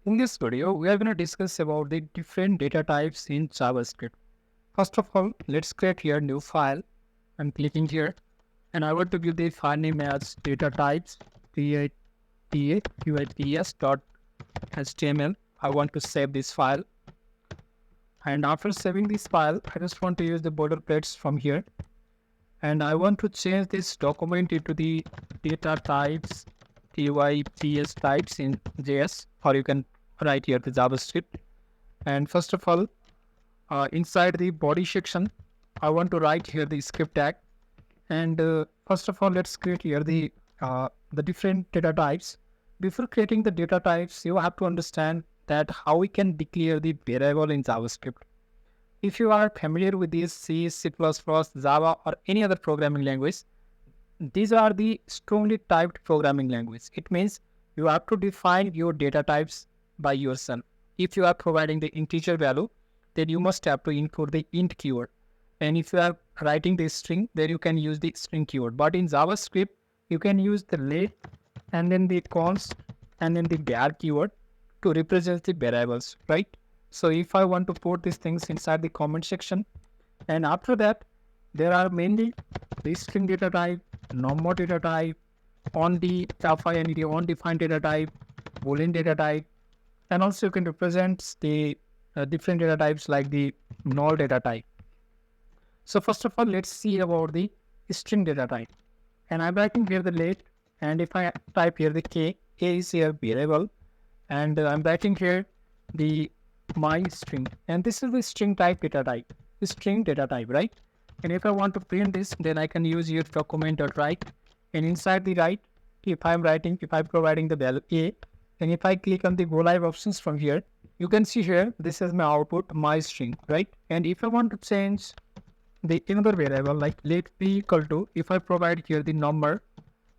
In this video, we are going to discuss about the different data types in JavaScript. First of all, let's create here new file. I'm clicking here and I want to give the file name as data types datatypes.html. I want to save this file. And after saving this file, I just want to use the boilerplates from here. And I want to change this document into the data types typs types in JS, or you can write here the JavaScript. And first of all, inside the body section, I want to write here the script tag. And first of all, let's create here the different data types. Before creating the data types, you have to understand that how we can declare the variable in JavaScript. If you are familiar with this C, C++, Java, or any other programming language, these are the strongly typed programming language. It means you have to define your data types by yourself. If you are providing the integer value, then you must have to include the int keyword. And if you are writing the string, then you can use the string keyword. But in JavaScript, you can use the let and then the const and then the var keyword to represent the variables, right? So if I want to put these things inside the comment section, and after that, there are mainly the string data type, normal data type, on the undefined data type, boolean data type, and also you can represent the different data types like the null data type. So first of all, let's see about the string data type. And I'm writing here the let, and if I type here the k is here variable, and I'm writing here the my string, and this is the string type data type, the string data type, right? And if I want to print this, then I can use your document.write, and inside the write, if I'm providing the value a, and if I click on the go live options from here, you can see here, this is my output, my string, right? And if I want to change the another variable like let be equal to, if I provide here the number,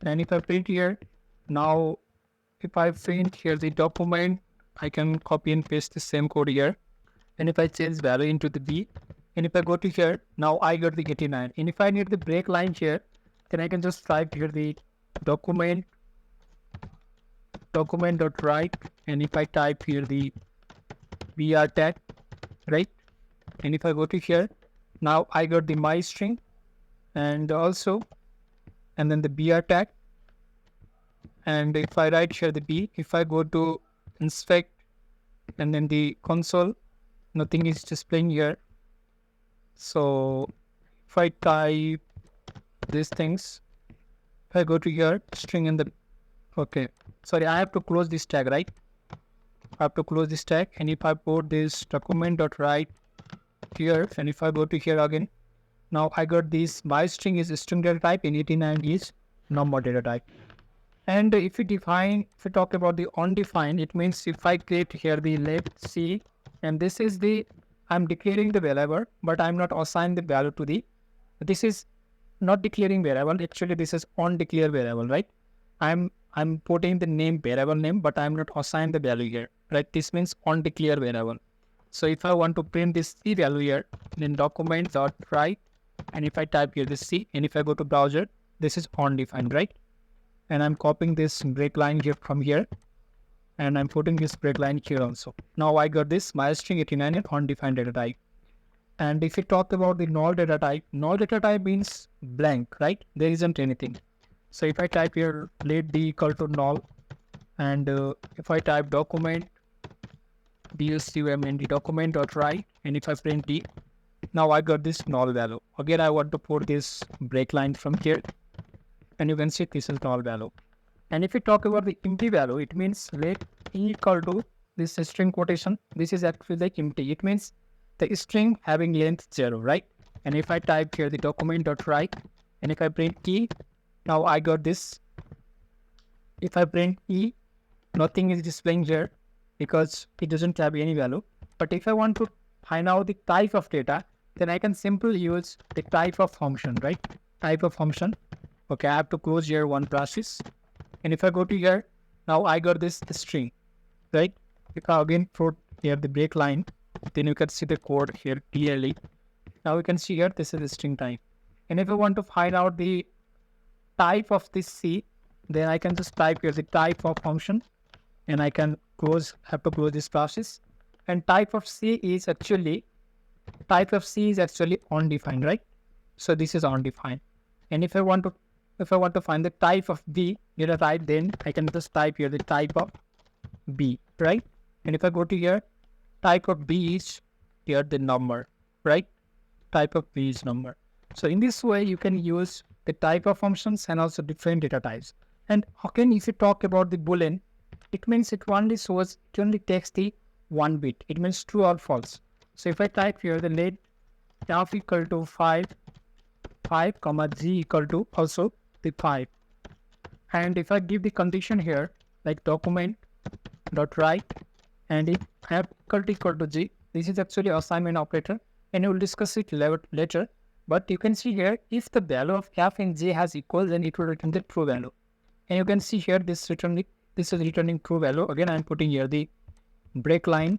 and if I print here, now if I print here the document, I can copy and paste the same code here. And if I change value into the b, and if I go to here, now I got the 89. And if I need the break line here, then I can just type here the document.write, and if I type here the br tag, right? And if I go to here, now I got the my string, and also, and then the br tag. And if I write here the b, if I go to inspect and then the console, nothing is displaying here. So if I type these things, if I go to here, string in the, okay, sorry, I have to close this tag, right? I have to close this tag, and if I put this document.write here, and if I go to here again, now I got this, my string is string data type and 89 is normal data type. And if we talk about the undefined, it means if I create here the let c, and this is the, I'm declaring the variable, but I'm not assigning the value to the, this is not declaring variable, actually this is undeclared variable, right? I'm putting the name variable name, but I'm not assigning the value here, right? This means undeclared variable. So if I want to print this c value here, then document.write, and if I type here this c, and if I go to browser, this is undefined, right? And I'm copying this break line here from here, and I'm putting this break line here also. Now I got this my string 89 and undefined data type. And if we talk about the null data type means blank, right? There isn't anything. So if I type here let d equal to null, and if I type document document.write, and if I print d, now I got this null value. Again, I want to put this break line from here, and you can see this is null value. And if we talk about the empty value, it means let e equal to this string quotation. This is actually like empty. It means the string having length 0, right? And if I type here the document.write, and if I print e, now I got this. If I print e, nothing is displaying here because it doesn't have any value. But if I want to find out the type of data, then I can simply use the type of function, right? Type of function. Okay, I have to close here one process. And if I go to here, now I got this string, right? If I again put here the break line, then you can see the code here clearly. Now you can see here, this is the string type. And if I want to find out the type of this C, then I can just type here the type of function, and I can have to close this process. And type of C is actually undefined, right? So this is undefined. And if I want to find the type of B, right, then I can just type here the type of B, right? And if I go to here, type of B is here the number, right? Type of B is number. So in this way, you can use the type of functions and also different data types. And again, if you talk about the Boolean, it means it only takes the one bit. It means true or false. So if I type here the let f equal to 5, comma g equal to also the 5. And if I give the condition here, like document dot write, and if f equal to g, this is actually assignment operator, and we will discuss it later. But you can see here, if the value of f and g has equal, then it will return the true value. And you can see here this is returning true value. Again, I am putting here the break line,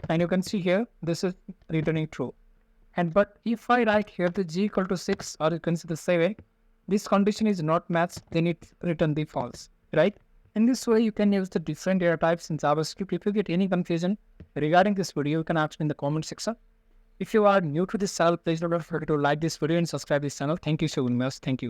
and you can see here this is returning true. And but if I write here the g equal to 6, or you can see the 7, this condition is not matched, then it return the false, right? In this way, you can use the different data types in JavaScript. If you get any confusion regarding this video, you can ask me in the comment section. If you are new to this channel, please don't forget to like this video and subscribe this channel. Thank you so much. Thank you.